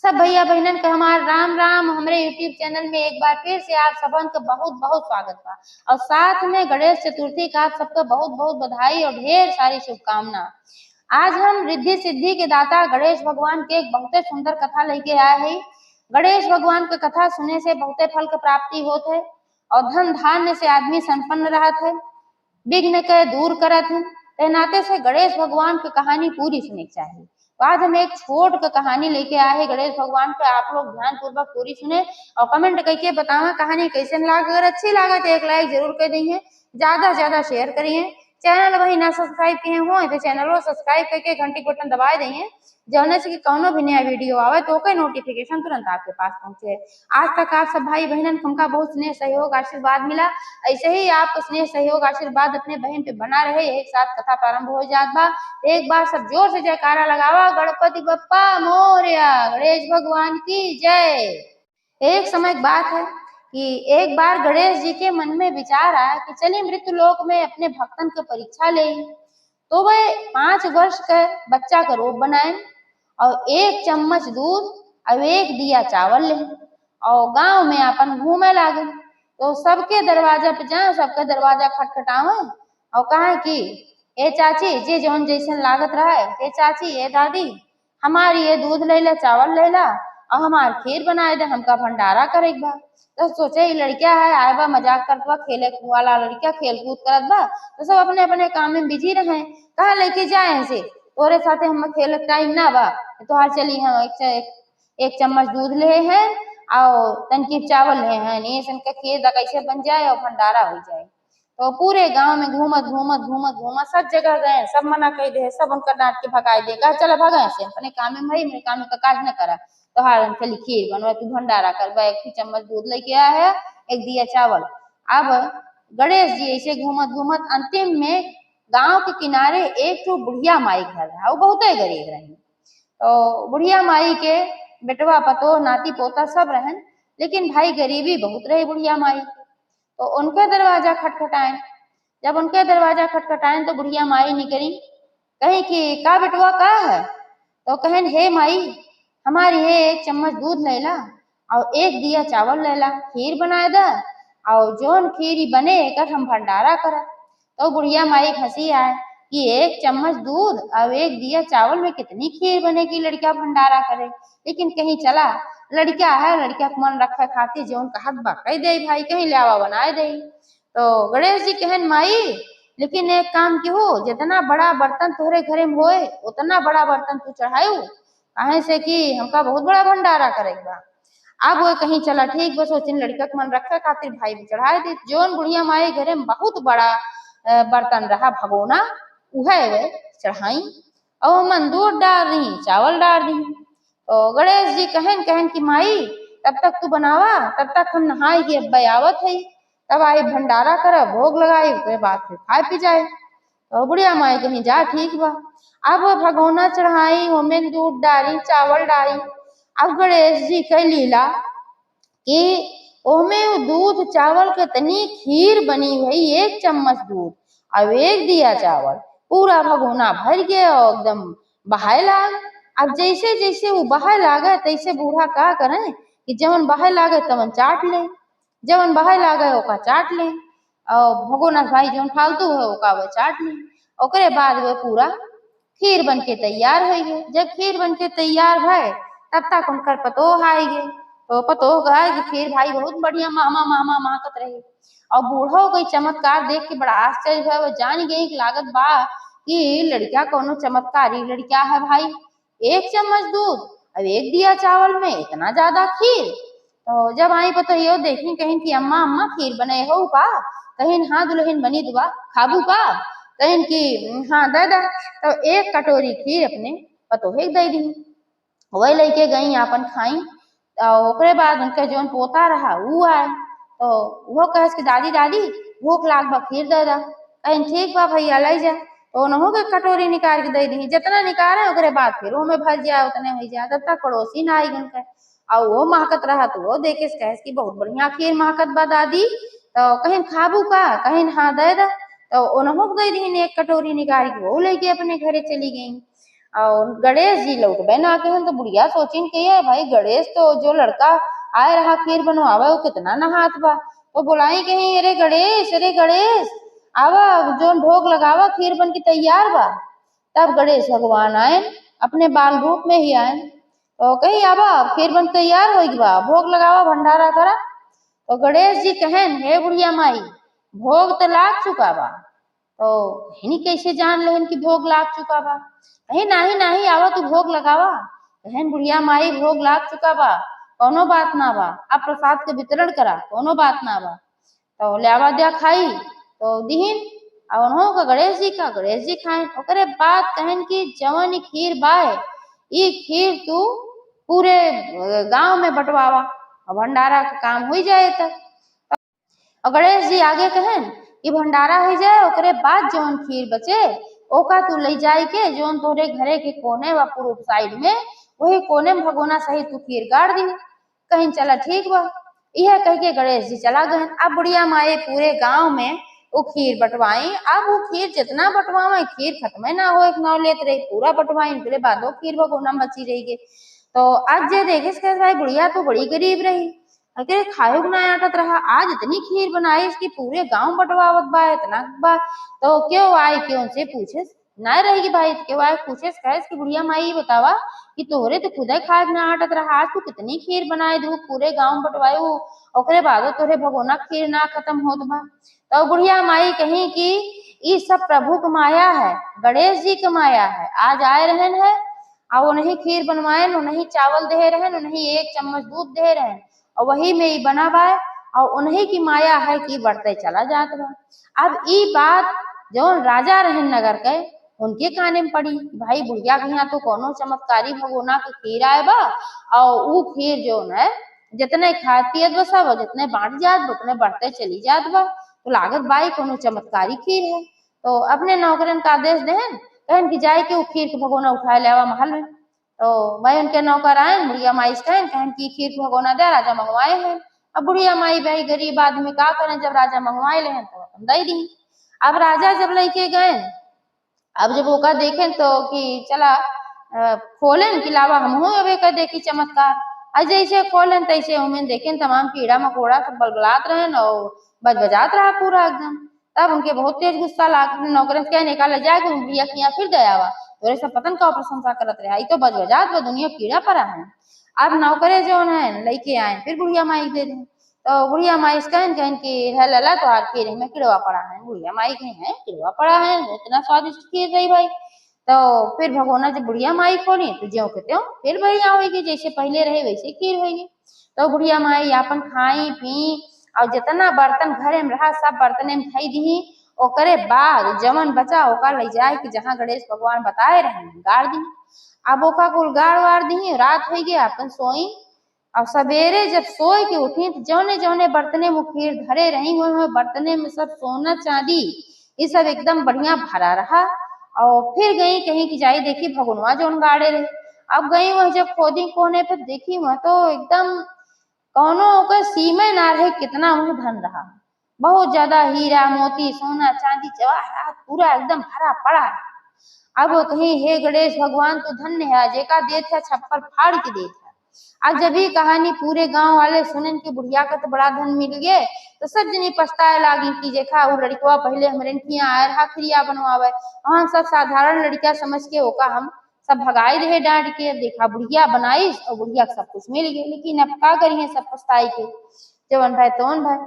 सब भैया बहनन के हमार राम राम। हमारे यूट्यूब चैनल में एक बार फिर से आप सबन का बहुत बहुत स्वागत बा। और साथ में गणेश चतुर्थी का आप सबका बहुत बहुत बधाई और ढेर सारी शुभकामना। आज हम रिद्धि सिद्धि के दाता गणेश भगवान के एक बहुत सुंदर कथा लेके आए हैं। गणेश भगवान के कथा सुने से बहुत फल की प्राप्ति होत है और धन धान्य से आदमी संपन्न रहत है, विघ्न के दूर करत है। ते नाते से गणेश भगवान की कहानी पूरी सुननी चाहिए। तो आज हम एक छोट का कहानी लेके आए हैं गणेश भगवान पे। आप लोग ध्यान पूर्वक पूरी सुने और कमेंट करके बतावा कहानी कैसे लगा। अगर अच्छी लगा तो एक लाइक जरूर कर दीजिए, ज्यादा से ज्यादा शेयर करिए। चैनल वही ना सब्सक्राइब किए हो तो चैनल को सब्सक्राइब करके घंटी बटन दबा देंगे, जौने से कि कौनो भी नया वीडियो आवे तो ओके नोटिफिकेशन तुरंत आपके पास पहुंचे। आज तक आप सब भाई बहनन हमका बहुत स्नेह सहयोग आशीर्वाद मिला। ऐसे ही आपको स्नेह सहयोग आशीर्वाद अपने बहन पे बना रहे। एक साथ कथा प्रारंभ हो जात बा। एक बार सब जोर से जयकारा लगावा, गणपति बप्पा मोरया, गणेश भगवान की जय। एक समय की बात है कि एक बार गणेश जी के मन में विचार आया कि चलिए मृत्यु लोक में अपने भक्तन की परीक्षा ले। तो वह 5 वर्ष के बच्चा का रूप बनाए और 1 चम्मच दूध और 1 दिया चावल ले और गांव में अपन घूमे लागे। तो सबके दरवाजा पे जाए, सबका दरवाजा खटखटावे और कहा कि ए चाची जे जौन जैसन लागत रहा है, ए चाची ए दादी हमारी ये दूध ले ला, चावल ले ला और हमार खीर बनाए दे, हमका भंडारा करे बा। तो सोचे ये लड़किया है आए बा मजाक करत बा, खेले वाला लड़किया खेल कूद करत बा। तो सब अपने अपने काम में बिजी रहे। कहा लेके जाए से तोरे साथे हम खेल टाइम ना बा। तो हाल चली हम एक चम्मच दूध ले हैं और तनकी चावल ले हैं, ये सन का खीर दा कैसे बन जाए और भंडारा हो जाए। तो पूरे गांव में घूमत घूमत घूमत घूमत सब जगह गए, सब मना कह दे, सब उनका डांट के भगाए दे। कहा चला भगा से अपने काम में भाई, मेरे काम का काज न करा। तो हार चली खीर बनवा, तू भंडारा करवा। 1 चम्मच दूध लेके आया है, 1 दिया चावल। अब गणेश जी ऐसे घूमत घूमत अंतिम में गांव के किनारे एक तो बुढ़िया माई घर है, वो बहुत गरीब रही। तो बुढ़िया माई के बेटवा पतो नाती पोता सब रहन, लेकिन भाई गरीबी बहुत रही बुढ़िया माई। तो उनके दरवाजा खटखटाए। जब उनके दरवाजा खटखटाए तो बुढ़िया माई निकली, कही कि का बेटवा का है। तो कहन हे माई हमारी ये 1 चम्मच दूध ले ला और 1 दिया चावल ले ला, खीर बनाए दा और जोन खीरी बने कर हम भंडारा करा। तो बुढ़िया माई हंसी आए कि 1 चम्मच दूध और 1 दिया चावल में कितनी खीर बनेगी, लड़किया भंडारा करे। लेकिन कहीं चला लड़किया है, लड़किया को मन रखे खातिर जो उनका हक बा कह दे भाई, कहीं लावा बनाए दे। तो गणेश जी कहन माई लेकिन एक काम की हो, जितना बड़ा बर्तन तोहरे घरे में होए उतना बड़ा बर्तन तू चढ़ायू, कहे से कि हमका बहुत बड़ा भंडारा करेगा। अब वो कहीं चला ठीक बस सोचिन लड़का के मन रखे खातिर भाई भी चढ़ाए दी। जोन बुढ़िया माई घरे में बहुत बड़ा बर्तन रहा भगोना, उहे वे चढ़ाई और मन दूध डाल दी, चावल डाल दी। तो गणेश जी कहन कहन कि माई तब तक तू बनावा, तब तक हम नहाए की अब आवत है, तब आई भंडारा कर भोग लगाई, उसके बाद फिर खाए पी जाए। तो बुढ़िया माई कहीं जा ठीक बा। अब भगोना चढ़ाई, ओमें दूध डाली, चावल डाली। अब गणेश जी कह लीला कि ओमे दूध चावल के तनी खीर बनी हुई, 1 चम्मच दूध और 1 दिया चावल, पूरा भगोना भर गया और एकदम बहाए लाग। अब जैसे जैसे वो बहाए लागे तैसे बूढ़ा का करें कि जवन बहाए लागे तवन चाट ले, जवन बहाए लागे ओका चाट ले और भगोना भाई जवन फालतू है ओका वो चाट ले। ओकरे बाद वो पूरा खीर बन के तैयार हो गए। जब खीर बन के तैयार भय तब तक उनकर पतोह आए गए। तो पतोह कहा कि खीर भाई बहुत बढ़िया मामा मामा महकत रही। और बूढ़ो कोई चमत्कार देख के बड़ा आश्चर्य हुआ, वो जान गई कि लागत बा कि लड़किया कोनो चमत्कारी लड़किया है भाई। 1 चम्मच दूध और 1 दिया चावल में इतना ज्यादा खीर। तो जब आई पतो यो देखी कहीं कि अम्मा अम्मा खीर बने हो का, कहीं हाँ दुल्हन बनी दुआ खाबू का, कहीं कि हाँ दे दा। तो 1 कटोरी खीर अपने पतोहे दे दी, वही लेके गई अपन खाई। और ओकरे बाद उनके जौन पोता रहा वो आए। तो वो कहे कि दादी दादी भूख लाग बा खीर दे दा। कहीं ठीक बा भैया ले जा। तो उन्हों के कटोरी निकाल के दे दी, जितना निकाले ओकरे बाद फिर वो में भर जाए उतने हो जाए। तब तक पड़ोसी ना आई उनके और वो महकत रहा तो वो देखे कहे कि बहुत बढ़िया खीर महकत बा दादी। तो कहीं खाबू का, कहीं हाँ दे दा। तो उन्हों को दे दी 1 कटोरी निकाल के, वो लेके अपने घरे चली गई। और गणेश जी लौटबे ना के हन तो बुढ़िया सोचिन के ये भाई गणेश तो जो लड़का आए रहा खीर बनवावे वो कितना नहात बा। तो बुलाई कहीं अरे गणेश आवा जो भोग लगावा खीर बन के तैयार बा। तब गणेश भगवान आए अपने बाल रूप में ही आए तो कही आवा खीर बन तैयार हो बा भोग लगावा भंडारा करा। तो गणेश जी कहन हे बुढ़िया माई भोग तो लाग चुका बा। तो कहीं कैसे जान लेहन कि भोग लाग चुका बा। कहीं नाही नाही आवा तू भोग लगावा। कहन बुढ़िया माई भोग लाग चुका बा कोनो बात ना बा अब प्रसाद के वितरण करा कोनो बात ना बा। तो लावा दिया खाई तो दिहिन और का गणेश जी खाए ओकरे बाद कहन की जवन खीर बाए ये खीर तू पूरे गांव में बंटवावा और भंडारा का काम हो जाए तक। और गणेश जी आगे कहन कि भंडारा हो जाए ओकरे बाद जवन खीर बचे ओका तू ले जाए के जोन तोरे घरे के कोने व पूर्व साइड में वही कोने में भगोना सही तू खीर गाड़ दी। कहीं चला ठीक बा यह कह के गणेश जी चला गए। अब बुढ़िया माए पूरे गांव में वो खीर बंटवाई। अब वो खीर जितना बंटवावे खीर खत्म ना हो एक नाव लेते रही पूरा बंटवाई इनके बाद वो खीर भगोना बची रही गई। तो आज जे देखे भाई बुढ़िया तो बड़ी गरीब रही अरे खाए ना आटत रहा आज इतनी खीर बनाई इसकी पूरे गांव बंटवावत बा इतना बा। तो क्यों आए क्यों से पूछे ना रहेगी भाई क्यों आए पूछे कि बुढ़िया माई बतावा कि तोरे तो खुद खाए ना आटत रहा आज तू कितनी खीर बनाए दू पूरे गांव बंटवाए ओकरे बाद तोरे भगोना खीर ना खत्म होत बा। तो बुढ़िया माई कही कि ये सब प्रभु का माया है गणेश जी का माया है आज आए रहन है और वो नहीं खीर बनवाए वो नहीं चावल दे रहे वो नहीं एक चम्मच दूध दे रहे और वही में ही बना बाय और उन्हीं की माया है कि बढ़ते चला जाता बा। अब ये बात जो राजा रहन नगर के उनके काने में पड़ी भाई बुढ़िया के यहाँ तो कोनो चमत्कारी भगोना के खीर आए बा और वो खीर जो है जितने खाए पियत बा सब जितने बांट जात उतने बढ़ते चली जात बा तो लागत बाई कोनो चमत्कारी खीर है। तो अपने नौकरन का आदेश देहन कहन कि जाए के वो खीर के भगोना उठाए ले आवा महल में। तो भाई उनके नौकर आए बुढ़िया माई से कहन की खीर के भगोना दे राजा मंगवाए हैं। अब बुढ़िया माई भाई गरीब आदमी का करें जब राजा मंगवाए ले तो अपन दे दी। अब राजा जब लेके गए अब जब ओका देखें तो कि चला खोलन कि लावा हम अबे कर देखी चमत्कार आज जैसे खोलन तैसे उमें देखें तमाम कीड़ा मकोड़ा सब बलबलात रहे और बजबजात रहा पूरा एकदम। तब उनके बहुत तेज गुस्सा लाग नौकरन क्या निकाला जाए तो बुढ़िया के यहाँ फिर गया हुआ तोरे सब पतन का प्रशंसा करत रहे तो बजबजात वो दुनिया कीड़ा पड़ा है। अब नौकरे जो है लेके आए फिर बुढ़िया माई दे दें तो बुढ़िया माई कहन कि है लला तो आज खीर में किड़वा पड़ा है बुढ़िया माई कहीं है किड़वा पड़ा है इतना स्वादिष्ट खीर रही भाई। तो फिर भगोना जब बुढ़िया माई खोली तो ज्यों के त्यों फिर बढ़िया होगी जैसे पहले रहे वैसे खीर होगी। तो बुढ़िया माई अपन खाई पी और जितना बर्तन घरे में रहा सब बर्तने में धई दी ओकरे बाद जवन बचा ओका ले जाए कि जहाँ गणेश भगवान बताए रहे गाड़ दी। अब ओका कुल गाड़ वाड़ दी रात हो गई अपन सोई और सवेरे जब सोए के उठी तो जौने जौने बर्तने में खीर धरे रही हुए बर्तने में सब सोना चांदी ये सब एकदम बढ़िया भरा रहा। और फिर गई कहीं की जाई देखी भगवान जौन गाड़े रहे। अब गई वह जब खोदी कोने पे देखी वह तो एकदम कौनो का सीमा ना रहे कितना वह धन रहा बहुत ज्यादा हीरा मोती सोना चांदी जवाहरात पूरा एकदम भरा पड़ा। अब कहीं हे गणेश भगवान तो धन्य है जेका देत है छप्पर फाड़ के देत है। आज जब ये कहानी पूरे गांव वाले सुनन की बुढ़िया का तो बड़ा धन मिल गए तो सब जनी पछताए लागी कि देखा वो लड़कवा पहले हमारे आए रहा खिरिया बनवावे वहां सब साधारण लड़किया समझ के ओका हम सब भगाई रहे डांट के देखा बुढ़िया बनाई और बुढ़िया सब कुछ मिल गया लेकिन अब क्या करिए सब पछताई के जवन भाई तोन भाई।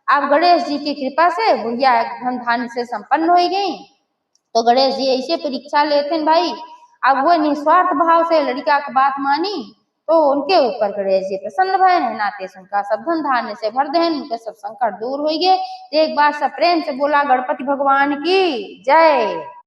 अब गणेश जी की कृपा से बुढ़िया धन धान्य से संपन्न हो गई। तो गणेश जी ऐसे परीक्षा लेते भाई अब वो निस्वार्थ भाव से लड़का की बात मानी तो उनके ऊपर गणेश जी प्रसन्न भय नाते उनका सब धन धान्य से भर देन उनके सब संकट दूर हो गए। एक बार सब प्रेम से बोला गणपति भगवान की जय।